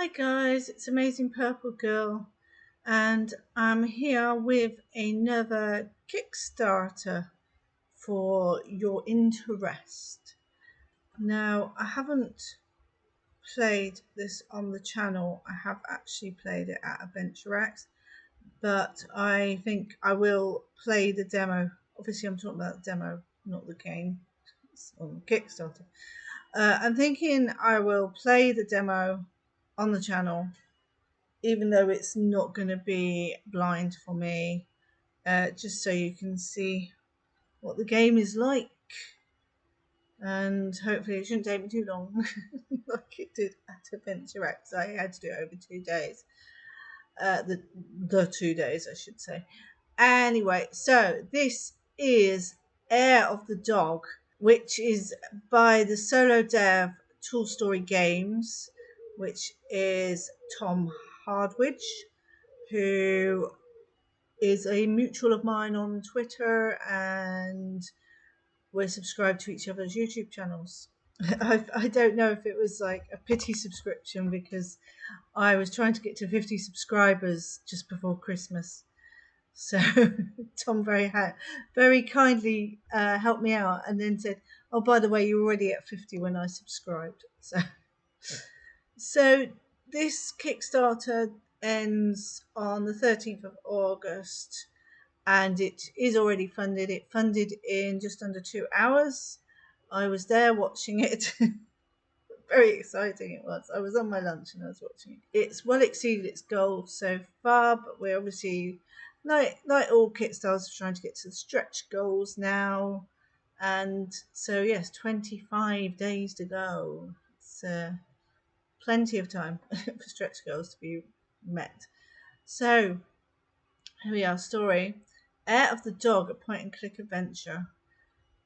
Hi guys, it's Amazing Purple Girl, and I'm here with another Kickstarter for your interest. Now, I haven't played this on the channel, I have actually played it at Adventure X, but I think I will play the demo. Obviously, I'm talking about the demo, not the game. It's on Kickstarter. I'm thinking I will play the demo on the channel, even though it's not going to be blind for me, just so you can see what the game is like. And hopefully it shouldn't take me too long, like it did at Adventure X. I had to do it over 2 days. The 2 days, I should say. Anyway, so this is Heir of the Dog, which is by the solo dev Tool Story Games, which is Tom Hardwidge, who is a mutual of mine on Twitter, and we're subscribed to each other's YouTube channels. I don't know if it was like a pity subscription, because I was trying to get to 50 subscribers just before Christmas. So Tom very kindly helped me out, and then said, "Oh, by the way, you're already at 50 when I subscribed." So this Kickstarter ends on the 13th of August, and it is already funded. It funded in just under 2 hours. I was there watching it. Very exciting it was. I was on my lunch and I was watching it. It's well exceeded its goal so far, but we're obviously, like all Kickstarters, trying to get to the stretch goals now. And so yes, 25 days to go. It's plenty of time for stretch goals to be met. So here we are. Story: Heir of the Dog, a point-and-click adventure.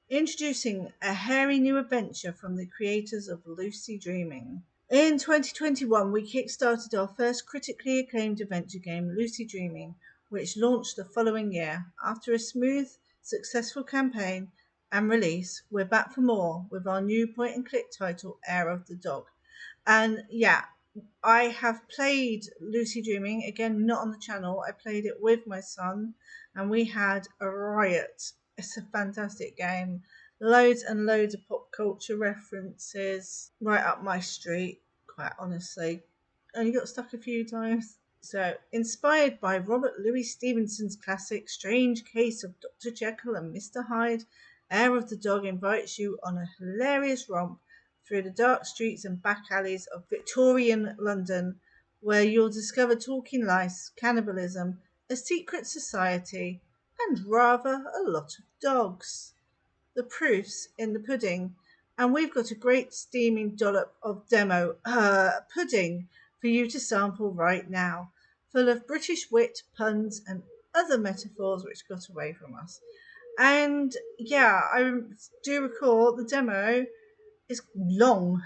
Introducing a hairy new adventure from the creators of Lucid Dreaming. In 2021, we kickstarted our first critically acclaimed adventure game, Lucid Dreaming, which launched the following year. After a smooth, successful campaign and release, we're back for more with our new point-and-click title, Heir of the Dog. And yeah, I have played Lucid Dreaming, again, not on the channel. I played it with my son, and we had a riot. It's a fantastic game. Loads and loads of pop culture references. Right up my street, quite honestly. Only got stuck a few times. So, inspired by Robert Louis Stevenson's classic Strange Case of Dr. Jekyll and Mr. Hyde, Heir of the Dog invites you on a hilarious romp through the dark streets and back alleys of Victorian London, where you'll discover talking lice, cannibalism, a secret society, and rather a lot of dogs. The proof's in the pudding, and we've got a great steaming dollop of demo pudding for you to sample right now, full of British wit, puns, and other metaphors which got away from us. And yeah, I do recall the demo is long.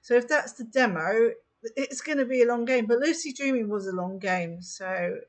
So if that's the demo, it's going to be a long game. But Lucid Dreaming was a long game, so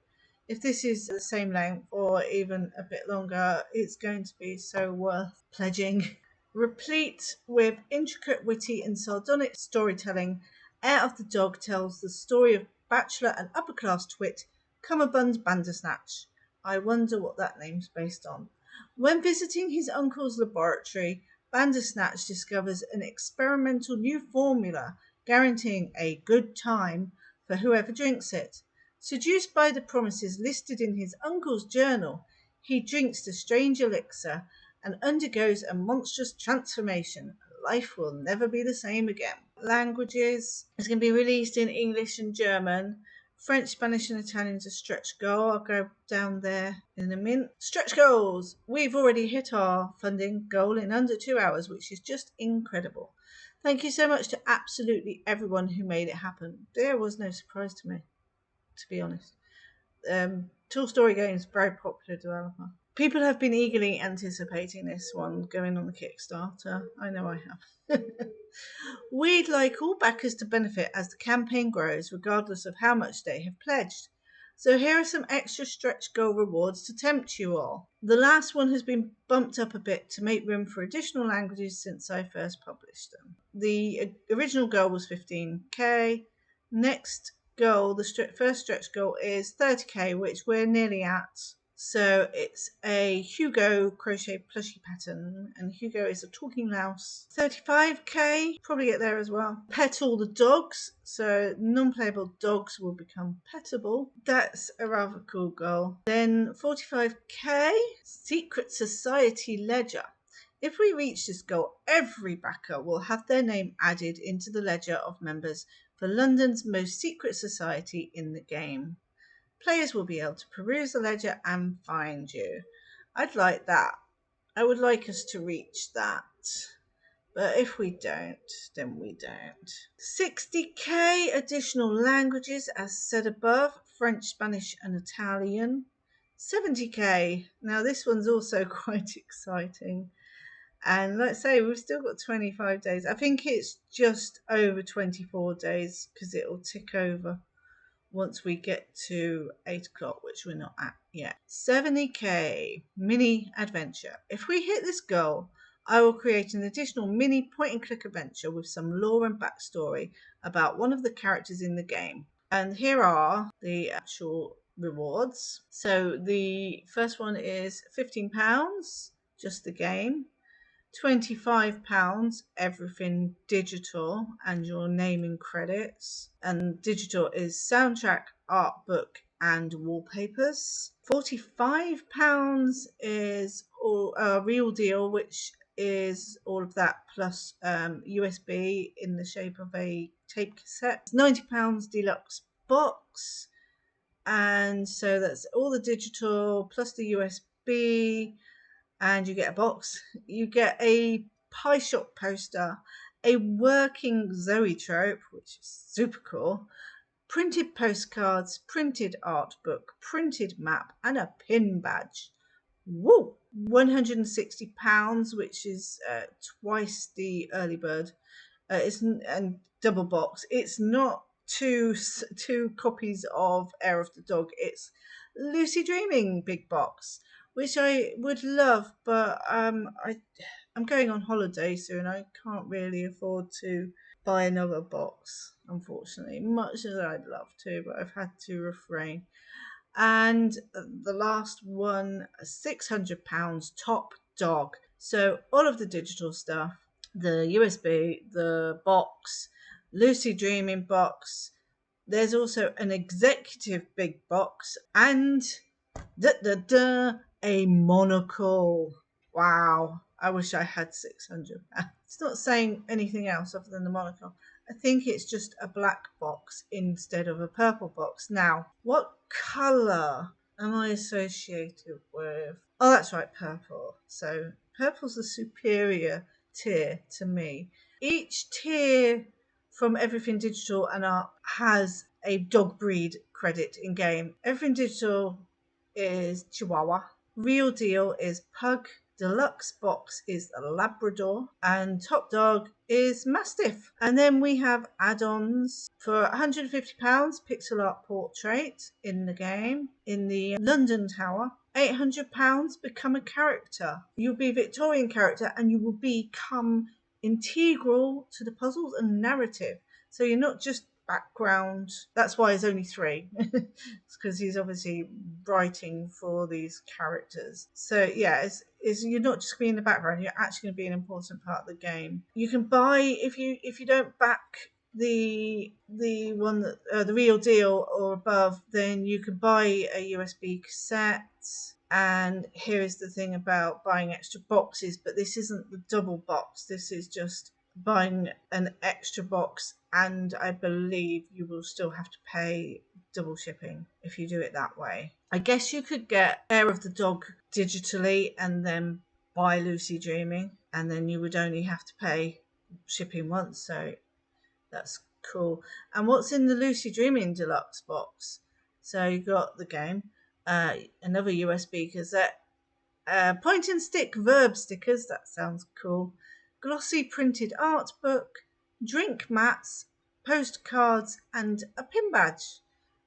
if this is the same length or even a bit longer, it's going to be so worth pledging. Replete with intricate, witty and sardonic storytelling, Heir of the Dog tells the story of bachelor and upper-class twit Cummerbund Bandersnatch. I wonder what that name's based on. When visiting his uncle's laboratory, Bandersnatch discovers an experimental new formula guaranteeing a good time for whoever drinks it. Seduced by the promises listed in his uncle's journal, he drinks the strange elixir and undergoes a monstrous transformation. Life will never be the same again. Languages. It's going to be released in English and German. French, Spanish and Italian is a stretch goal. I'll go down there in a minute. Stretch goals. We've already hit our funding goal in under 2 hours, which is just incredible. Thank you so much to absolutely everyone who made it happen. There was no surprise to me, to be honest. Tool Story Games, very popular developer. People have been eagerly anticipating this one going on the Kickstarter. I know I have. We'd like all backers to benefit as the campaign grows, regardless of how much they have pledged. So here are some extra stretch goal rewards to tempt you all. The last one has been bumped up a bit to make room for additional languages since I first published them. The original goal was 15k. Next goal, the first stretch goal, is 30k, which we're nearly at. So it's a Hugo crochet plushie pattern, and Hugo is a talking louse. 35k, probably get there as well. Pet all the dogs, so non-playable dogs will become pettable. That's a rather cool goal. Then 45k, Secret Society Ledger. If we reach this goal, every backer will have their name added into the ledger of members for London's most secret society in the game. Players will be able to peruse the ledger and find you. I'd like that. I would like us to reach that. But if we don't, then we don't. 60k additional languages, as said above: French, Spanish, and Italian. 70k. Now this one's also quite exciting. And let's say we've still got 25 days. I think it's just over 24 days because it'll tick over once we get to 8 o'clock, which we're not at yet. 70k mini adventure. If we hit this goal, I will create an additional mini point and click adventure with some lore and backstory about one of the characters in the game. And here are the actual rewards. So the first one is £15, just the game. £25 everything digital and your naming credits, and digital is soundtrack, art book, and wallpapers. £45 is a real deal, which is all of that plus USB in the shape of a tape cassette. £90 deluxe box, and so that's all the digital plus the USB. And you get a box. You get a pie shop poster, a working zoetrope, which is super cool, printed postcards, printed art book, printed map, and a pin badge. Woo! £160, which is twice the early bird. It's and double box. It's not two copies of Heir of the Dog. It's Lucy Dreaming big box, which I would love, but I'm going on holiday soon. I can't really afford to buy another box, unfortunately, much as I'd love to, but I've had to refrain. And the last one, £600 top dog. So all of the digital stuff, the USB, the box, Lucy Dreaming box. There's also an executive big box and a monocle. Wow. I wish I had £600. It's not saying anything else other than the monocle. I think it's just a black box instead of a purple box. Now, what colour am I associated with? Oh, that's right, purple. So purple's the superior tier to me. Each tier from Everything Digital and Art has a dog breed credit in game. Everything Digital is Chihuahua. Real deal is Pug. Deluxe box is Labrador, and top dog is Mastiff. And then we have add-ons for £150, pixel art portrait in the game, in the London Tower. £800, become a character. You'll be a Victorian character and you will become integral to the puzzles and narrative. So you're not just background. That's why it's only 3. It's because he's obviously writing for these characters. So yeah, it's you're not just being in the background, you're actually going to be an important part of the game. You can buy, if you don't back the one that the real deal or above, then you can buy a USB cassette. And here is the thing about buying extra boxes, but this isn't the double box. This is just buying an extra box, and I believe you will still have to pay double shipping if you do it that way. I guess you could get Heir of the Dog digitally and then buy Lucy Dreaming, and then you would only have to pay shipping once, so that's cool. And what's in the Lucy Dreaming deluxe box? So you got the game, another USB cassette, point and stick verb stickers, that sounds cool, glossy printed art book, drink mats, postcards, and a pin badge.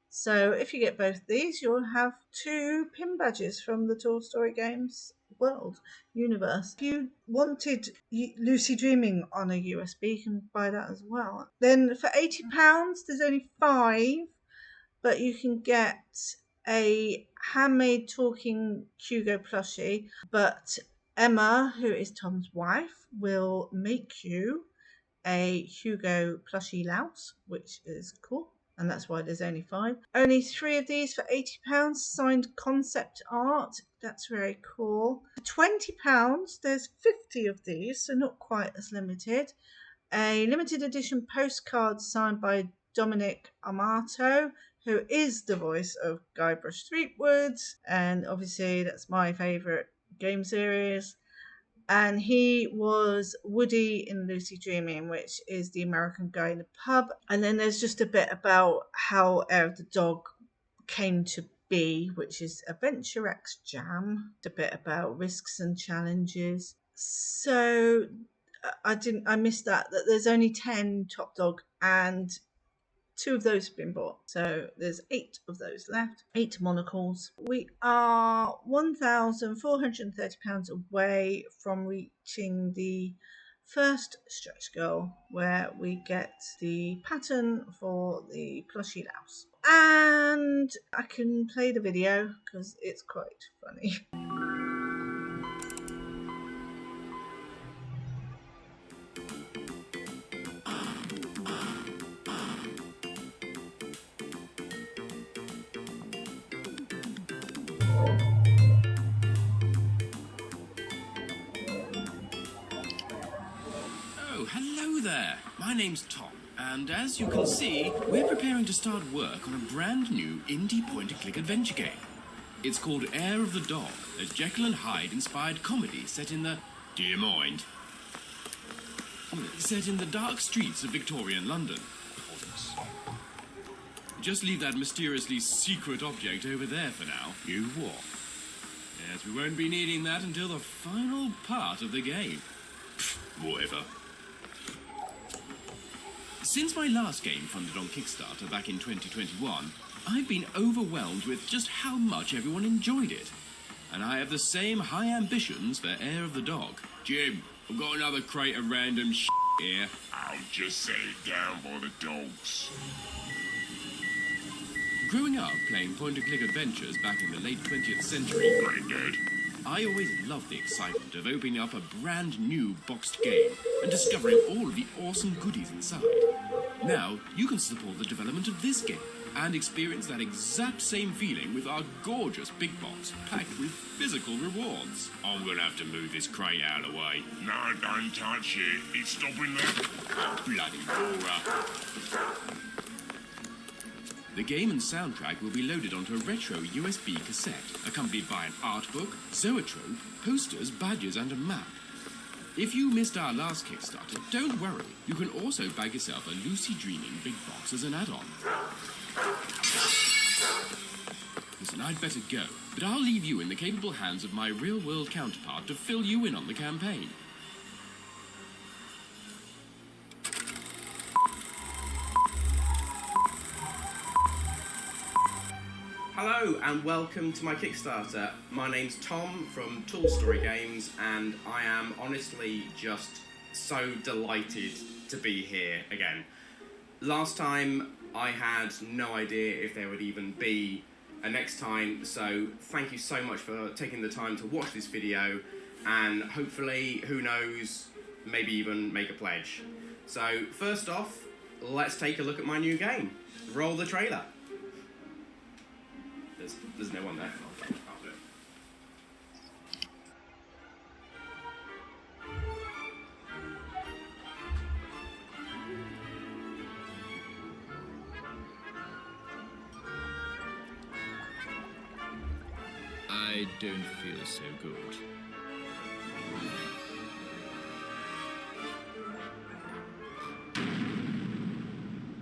So if you get both these, you'll have 2 pin badges from the Tall Story games world, universe. If you wanted Lucy Dreaming on a USB, you can buy that as well. Then for £80, there's only 5, but you can get a handmade talking Hugo plushie. But Emma, who is Tom's wife, will make you a Hugo plushie louse, which is cool. And that's why there's only 5. Only 3 of these for £80, signed concept art. That's very cool. For £20, there's 50 of these, so not quite as limited. A limited edition postcard signed by Dominic Amato, who is the voice of Guybrush Threepwood, and obviously that's my favourite game series. And he was Woody in Lucy Dreaming, which is the American guy in the pub. And then there's just a bit about how Heir of the Dog came to be, which is Adventure X Jam. A bit about risks and challenges. So I missed that there's only 10 Top Dog and 2 of those have been bought. So there's 8 of those left. 8 monocles. We are £1,430 away from reaching the first stretch goal, where we get the pattern for the plushie louse. And I can play the video because it's quite funny. Hello there, my name's Tom, and as you can see, we're preparing to start work on a brand new indie point-and-click adventure game. It's called Heir of the Dog, a Jekyll and Hyde inspired comedy set in the... Do you mind? Set in the dark streets of Victorian London. Just leave that mysteriously secret object over there for now. You what? Yes, we won't be needing that until the final part of the game. Pfft, whatever. Since my last game funded on Kickstarter back in 2021, I've been overwhelmed with just how much everyone enjoyed it. And I have the same high ambitions for Heir of the Dog. Jim, I've got another crate of random shit here. I'll just set it down by the dogs. Growing up playing point-and-click adventures back in the late 20th century, Granddad. I always loved the excitement of opening up a brand new boxed game and discovering all of the awesome goodies inside. Now, you can support the development of this game and experience that exact same feeling with our gorgeous big box packed with physical rewards. I'm gonna have to move this crate out of the way. No, don't touch it. It's stopping that. Bloody Laura. The game and soundtrack will be loaded onto a retro USB cassette, accompanied by an art book, zoetrope, posters, badges, and a map. If you missed our last Kickstarter, don't worry. You can also bag yourself a Lucy Dreaming big box as an add-on. Listen, I'd better go, but I'll leave you in the capable hands of my real-world counterpart to fill you in on the campaign. Hello and welcome to my Kickstarter. My name's Tom from Tool Story Games and I am honestly just so delighted to be here again. Last time I had no idea if there would even be a next time, so thank you so much for taking the time to watch this video and hopefully, who knows, maybe even make a pledge. So first off, let's take a look at my new game. Roll the trailer. There's no one there. Okay, I'll do it. I don't feel so good.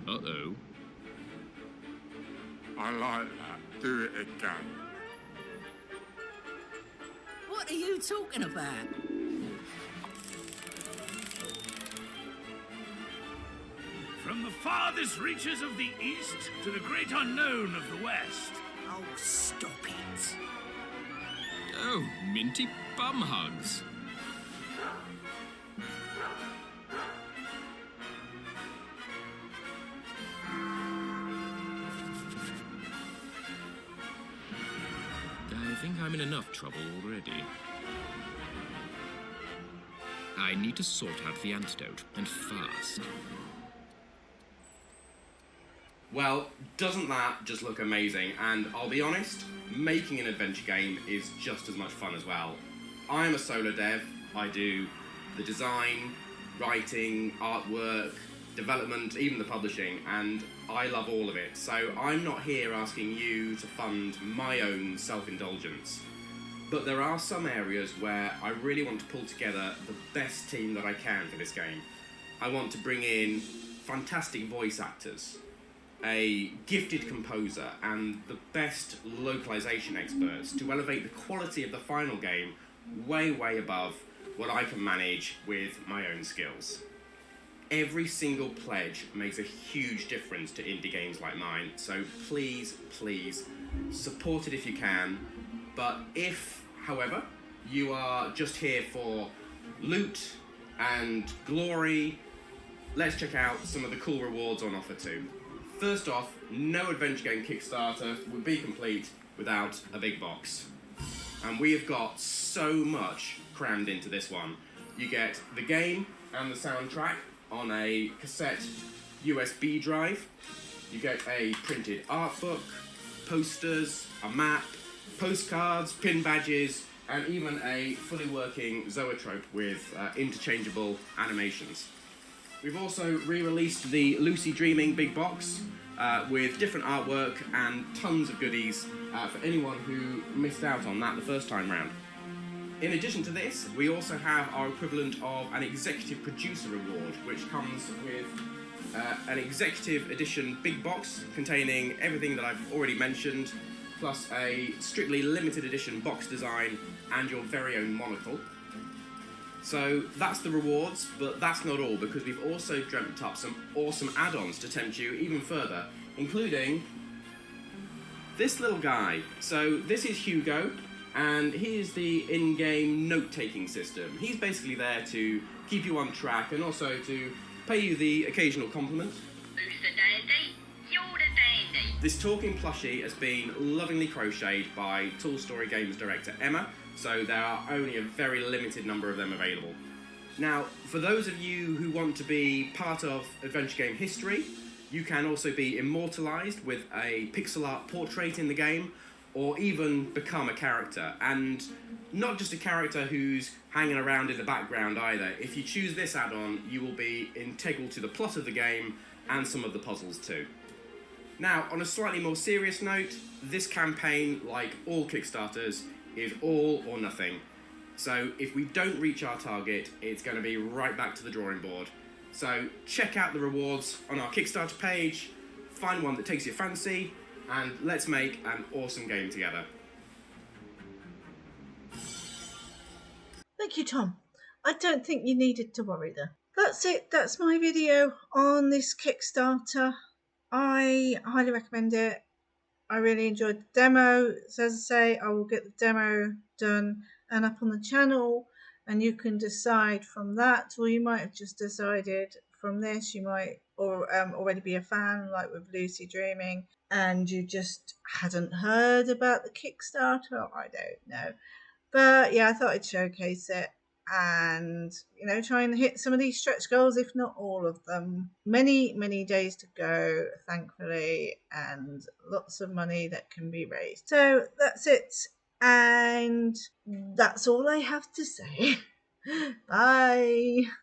Uh-oh. I like that. Do it again. What are you talking about? From the farthest reaches of the east to the great unknown of the west. Oh, stop it. Oh, minty bum hugs. I think I'm in enough trouble already. I need to sort out the antidote, and fast. Well, doesn't that just look amazing? And I'll be honest, making an adventure game is just as much fun as well. I'm a solo dev. I do the design, writing, artwork, development, even the publishing, and I love all of it. So I'm not here asking you to fund my own self-indulgence. But there are some areas where I really want to pull together the best team that I can for this game. I want to bring in fantastic voice actors, a gifted composer, and the best localization experts to elevate the quality of the final game way, way above what I can manage with my own skills. Every single pledge makes a huge difference to indie games like mine, so please, please, support it if you can. But if, however, you are just here for loot and glory, let's check out some of the cool rewards on offer too. First off, no adventure game Kickstarter would be complete without a big box. And we have got so much crammed into this one. You get the game and the soundtrack on a cassette USB drive. You get a printed art book, posters, a map, postcards, pin badges, and even a fully working zoetrope with interchangeable animations. We've also re-released the Lucy Dreaming big box with different artwork and tons of goodies for anyone who missed out on that the first time round. In addition to this, we also have our equivalent of an executive producer award, which comes with an executive edition big box containing everything that I've already mentioned, plus a strictly limited edition box design and your very own monocle. So that's the rewards, but that's not all, because we've also dreamt up some awesome add-ons to tempt you even further, including this little guy. So this is Hugo, and he is the in-game note-taking system. He's basically there to keep you on track and also to pay you the occasional compliment. Who's the dandy? You're the dandy. This talking plushie has been lovingly crocheted by Tool Story Games director Emma, so there are only a very limited number of them available. Now, for those of you who want to be part of adventure game history, you can also be immortalised with a pixel art portrait in the game, or even become a character, and not just a character who's hanging around in the background either. If you choose this add-on, you will be integral to the plot of the game and some of the puzzles too. Now, on a slightly more serious note, this campaign, like all Kickstarters, is all or nothing. So if we don't reach our target, it's going to be right back to the drawing board. So check out the rewards on our Kickstarter page, find one that takes your fancy, and let's make an awesome game together. Thank you, Tom. I don't think you needed to worry there. That's it. That's my video on this Kickstarter. I highly recommend it. I really enjoyed the demo. So as I say, I will get the demo done and up on the channel, and you can decide from that, or you might have just decided from this. You might already be a fan, like with Lucy Dreaming, and you just hadn't heard about the Kickstarter. I don't know. But yeah, I thought I'd showcase it and, you know, try and hit some of these stretch goals, if not all of them. Many, many days to go, thankfully, and lots of money that can be raised. So that's it. And that's all I have to say. Bye.